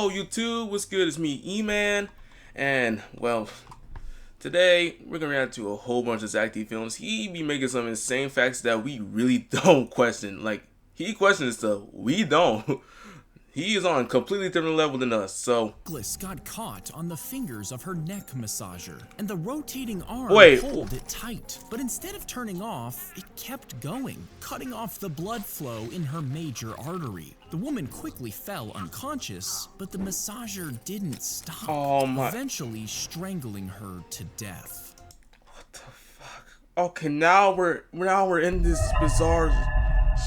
Yo, YouTube, what's good? It's me, E-Man, and well, today we're gonna react to a whole bunch of Zach D films. He be making some insane facts that we really don't question. Like, he questions stuff, we don't. He is on a completely different level than us, so. Necklace got caught on the fingers of her neck massager, and the rotating arm pulled it tight. But instead of turning off, it kept going, cutting off the blood flow in her major artery. The woman quickly fell unconscious, but the massager didn't stop, eventually strangling her to death. What the fuck? Okay, now we're in this bizarre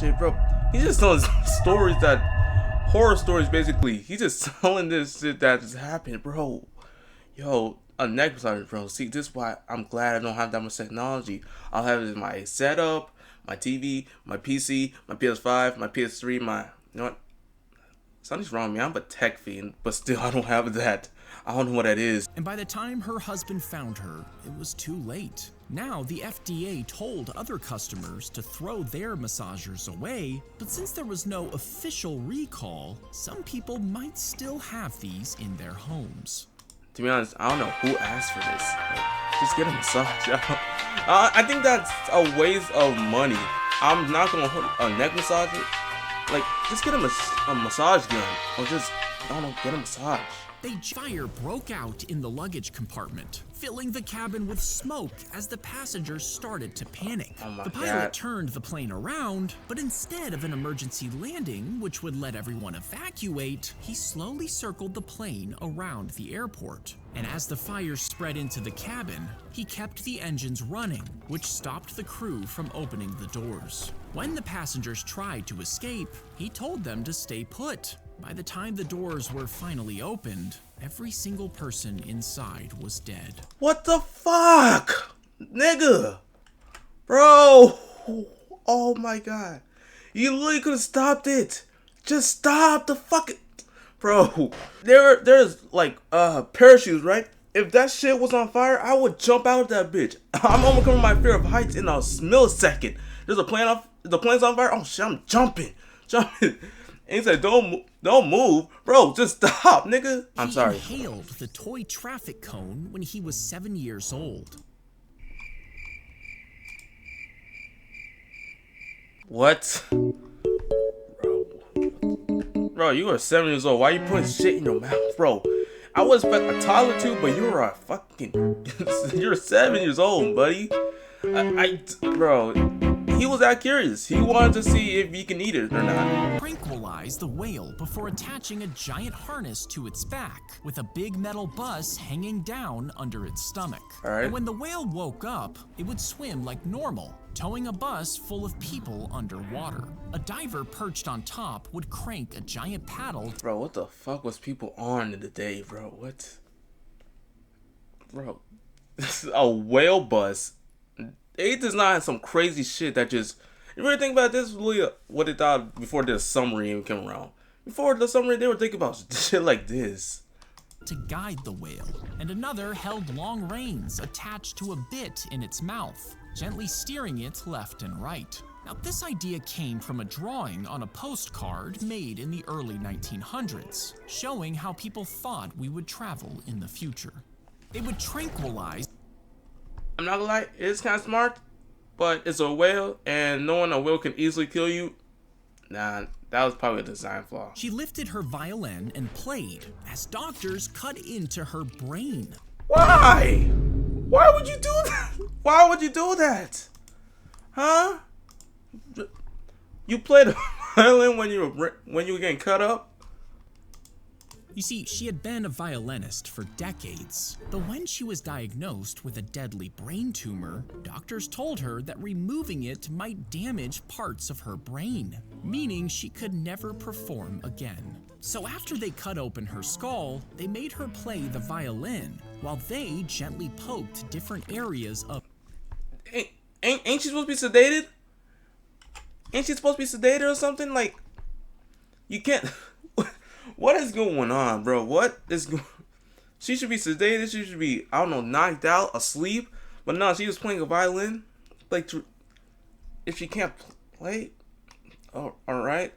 shit, bro. He's just telling stories that. Horror stories, basically. He's just telling this shit that just happened, bro. Yo, a neck massager, bro. See, this is why I'm glad I don't have that much technology. I'll have it in my setup, my TV, my PC, my PS5, my PS3, my... You know what? Something's wrong with me. I'm a tech fiend, but still, I don't have that. I don't know what that is. And by the time her husband found her, it was too late. Now, the FDA told other customers to throw their massagers away, but since there was no official recall, some people might still have these in their homes. To be honest, I don't know who asked for this. Like, just get a massage. I think that's a waste of money. I'm not gonna hold a neck massager. Like, just get a massage gun, or just, I don't know, get a massage. Fire broke out in the luggage compartment, filling the cabin with smoke as the passengers started to panic. The pilot turned the plane around, but instead of an emergency landing, which would let everyone evacuate, he slowly circled the plane around the airport. And as the fire spread into the cabin, he kept the engines running, which stopped the crew from opening the doors. When the passengers tried to escape, he told them to stay put. By the time the doors were finally opened, every single person inside was dead. What the fuck? Nigga. Bro. Oh my god. You literally could have stopped it. Just stop the fucking... Bro. There's like parachutes, right? If that shit was on fire, I would jump out of that bitch. I'm overcoming my fear of heights in a millisecond. There's a plane off... The plane's on fire? Oh shit, I'm jumping. Jumping. And he said, don't move. Bro, just stop, nigga. I'm sorry. He inhaled the toy traffic cone when he was 7 years old. What? Bro, you are 7 years old. Why are you putting shit in your mouth, bro? I was a toddler too, but you were a fucking... You're 7 years old, buddy. Bro... He was that curious. He wanted to see if he can eat it or not. Tranquilize the whale before attaching a giant harness to its back with a big metal bus hanging down under its stomach. And when the whale woke up, it would swim like normal, towing a bus full of people underwater. A diver perched on top would crank a giant paddle. Bro, what the fuck was people on in the day, bro? What? Bro, this is a whale bus. They just not have some crazy shit that just... You really think about this? Is really what they thought before the submarine came around. Before the submarine, they were thinking about shit like this. To guide the whale, and another held long reins attached to a bit in its mouth, gently steering it left and right. Now, this idea came from a drawing on a postcard made in the early 1900s, showing how people thought we would travel in the future. They would tranquilize... I'm not gonna lie, it's kind of smart, but it's a whale, and knowing a whale can easily kill you, nah, that was probably a design flaw. She lifted her violin and played as doctors cut into her brain. Why? Why would you do that? Why would you do that? Huh? You played a violin when you were getting cut up? You see, she had been a violinist for decades, but when she was diagnosed with a deadly brain tumor, doctors told her that removing it might damage parts of her brain, meaning she could never perform again. So after they cut open her skull, they made her play the violin, while they gently poked different areas of... Ain't she supposed to be sedated? Ain't she supposed to be sedated or something? Like, you can't... What is going on, bro? What is going... She should be sedated. She should be, I don't know, knocked out, asleep. But no, she was playing a violin. Like, if she can't play... Oh, alright.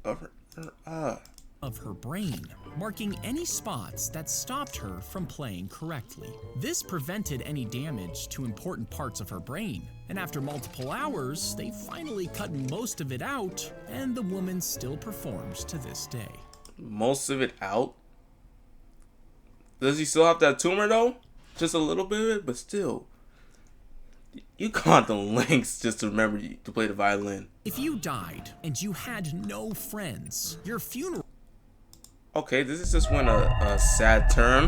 Of her brain. marking any spots that stopped her from playing correctly. This prevented any damage to important parts of her brain, and after multiple hours, they finally cut most of it out, and the woman still performs to this day. Most of it out? Does he still have that tumor though? Just a little bit of it, but still. You got the lengths just to remember to play the violin. If you died and you had no friends, your funeral... Okay, this is just when a sad term.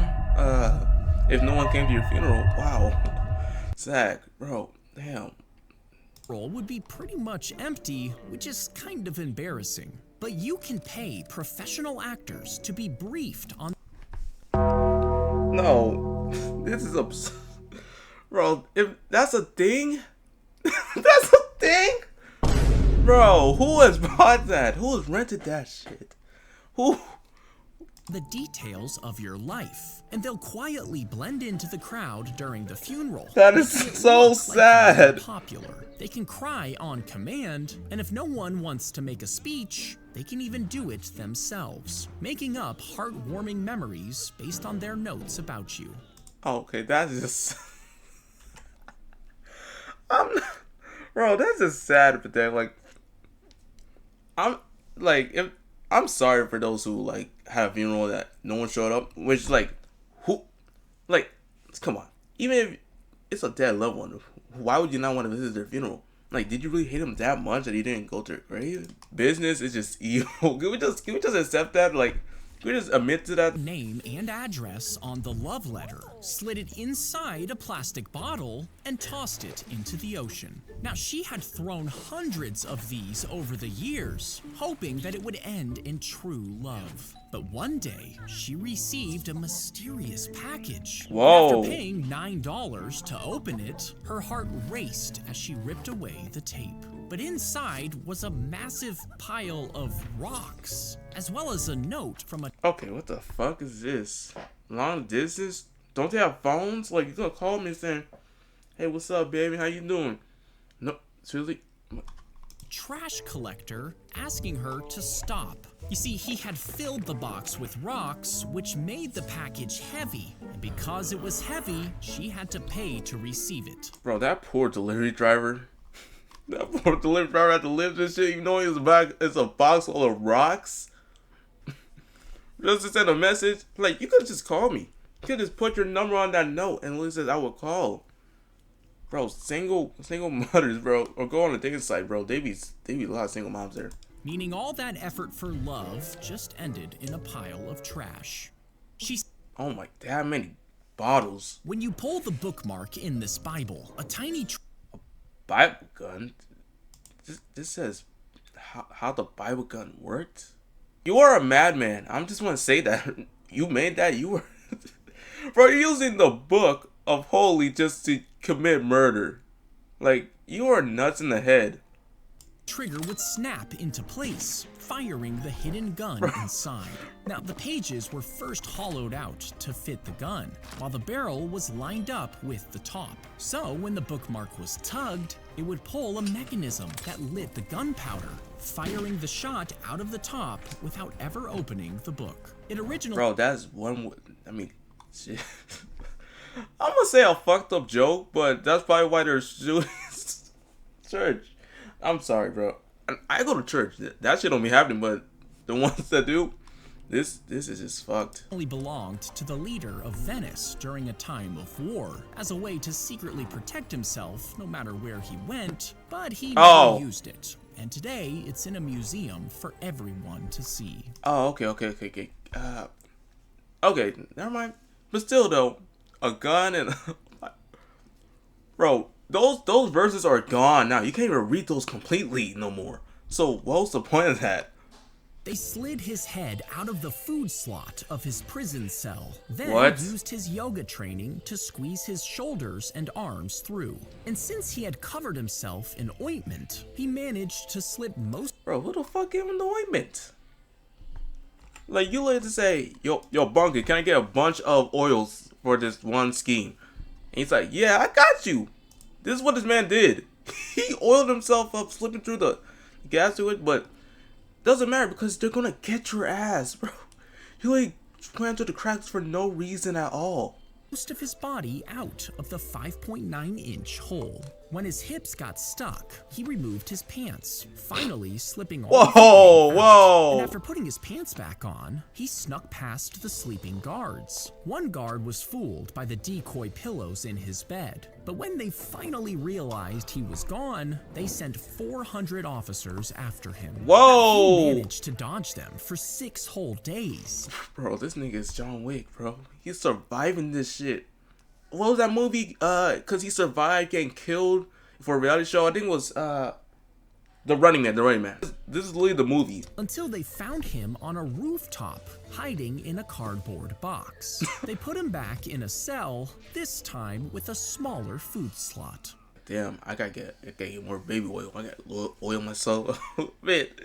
If no one came to your funeral, wow. Zach, bro, damn. Would be pretty much empty, which is kind of embarrassing. But you can pay professional actors to be briefed on... No, this is absurd. Bro, if that's a thing, that's a thing? Bro, who has bought that? Who has rented that shit? Who? The details of your life, and they'll quietly blend into the crowd during the funeral. That is so sad. Like popular. They can cry on command, and if no one wants to make a speech, they can even do it themselves, making up heartwarming memories based on their notes about you. Okay, that's just... Bro, that's just sad, but then, like, I'm sorry for those who, like, had a funeral that no one showed up, which, like, who, like, come on, even if it's a dead loved one, why would you not want to visit their funeral? Like, did you really hate them that much that you didn't go to their grave? Business is just evil. Can we just accept that? Like, can we just admit to that? Name and address on the love letter, slid it inside a plastic bottle, and tossed it into the ocean. Now, she had thrown hundreds of these over the years, hoping that it would end in true love. But one day, she received a mysterious package. Whoa. After paying $9 to open it, her heart raced as she ripped away the tape. But inside was a massive pile of rocks, as well as a note from a... Okay, what the fuck is this? Long distance? Don't they have phones? Like, you gonna call me saying, hey, what's up, baby? How you doing? No, seriously? trash collector asking her to stop. You see, he had filled the box with rocks, which made the package heavy. And because it was heavy, she had to pay to receive it. Bro, that poor delivery driver. That poor delivery driver had to lift this shit, even though it's a box full of rocks. Just to send a message. Like, you could have just called me. You could just put your number on that note and it says I will call. Bro, single mothers, bro, or go on a dating site, bro. They be a lot of single moms there. Meaning all that effort for love just ended in a pile of trash. Oh my, that many bottles. When you pull the bookmark in this Bible, a tiny Bible gun? This says how the Bible gun worked? You are a madman. I'm just want to say that. You made that? You were... Bro, you're using the book of holy just to commit murder. Like, you are nuts in the head. Trigger would snap into place, firing the hidden gun inside. Now, the pages were first hollowed out to fit the gun, while the barrel was lined up with the top. So, when the bookmark was tugged, it would pull a mechanism that lit the gunpowder, firing the shot out of the top without ever opening the book. It originally... Bro, that's one... I mean, shit. I'm gonna say a fucked up joke, but that's probably why they're suing church. I'm sorry, bro. I go to church. That shit don't be happening, but the ones that do, this is just fucked. Only belonged to the leader of Venice during a time of war as a way to secretly protect himself no matter where he went, but he never used it. And today, it's in a museum for everyone to see. Oh, okay. Okay, never mind. But still, though, a gun and... Bro, those verses are gone now. You can't even read those completely no more. So what's the point of that? They slid his head out of the food slot of his prison cell, then used his yoga training to squeeze his shoulders and arms through. And since he had covered himself in ointment, he managed to slip most... Bro, who the fuck gave him the ointment? Like, you like to say, yo, Bunker, can I get a bunch of oils for this one scheme? And he's like, yeah, I got you. This is what this man did. He oiled himself up, slipping through the gas to it, but doesn't matter because they're gonna get your ass, bro. He like went through the cracks for no reason at all. Most of his body out of the 5.9-inch hole. When his hips got stuck, he removed his pants, finally slipping all the way out. And after putting his pants back on, he snuck past the sleeping guards. One guard was fooled by the decoy pillows in his bed, but when they finally realized he was gone, they sent 400 officers after him. He managed to dodge them for 6 whole days. Bro, this nigga is John Wick, bro. He's surviving this shit. What was that movie? Cause he survived getting killed for a reality show. I think it was The Running Man. This is literally the movie. Until they found him on a rooftop, hiding in a cardboard box. They put him back in a cell, this time with a smaller food slot. Damn, I gotta get more baby oil. I gotta oil myself a bit,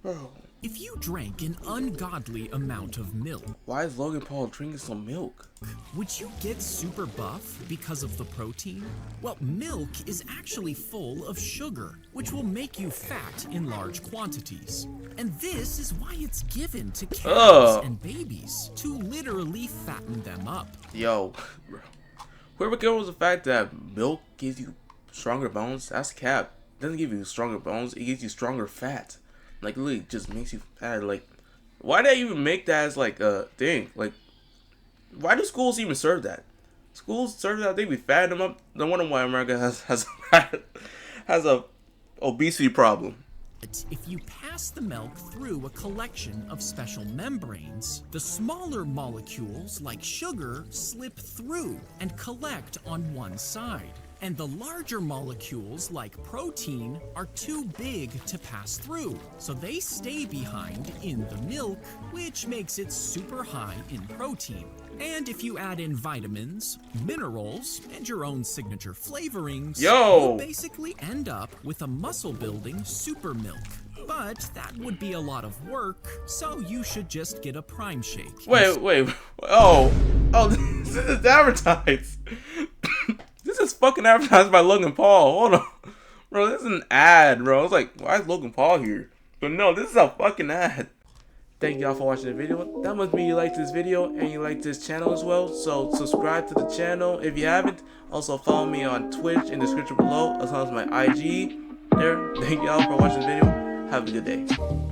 bro. If you drank an ungodly amount of milk, why is Logan Paul drinking some milk? Would you get super buff because of the protein? Well, milk is actually full of sugar, which will make you fat in large quantities. And this is why it's given to calves and babies, to literally fatten them up. Yo, bro. Whoever cares the fact that milk gives you stronger bones, that's cap. It doesn't give you stronger bones, it gives you stronger fat. Like, literally just makes you fat. Like, why did they even make that as like a thing? Like, why do schools even serve that? Schools serve that, they be fatting them up. No wonder why America has a obesity problem. If you pass the milk through a collection of special membranes, the smaller molecules like sugar slip through and collect on one side. And the larger molecules like protein are too big to pass through, so they stay behind in the milk, which makes it super high in protein. And if you add in vitamins, minerals, and your own signature flavorings, you'll basically end up with a muscle-building super milk. But that would be a lot of work, so you should just get a Prime Shake. Wait. Oh, this is advertised. This is fucking advertised by Logan Paul. Hold on. Bro, this is an ad, bro. I was like, why is Logan Paul here? But no, this is a fucking ad. Thank y'all for watching the video. That must mean you like this video and you like this channel as well. So subscribe to the channel if you haven't. Also follow me on Twitch in the description below, as well as my IG there. Thank y'all for watching the video. Have a good day.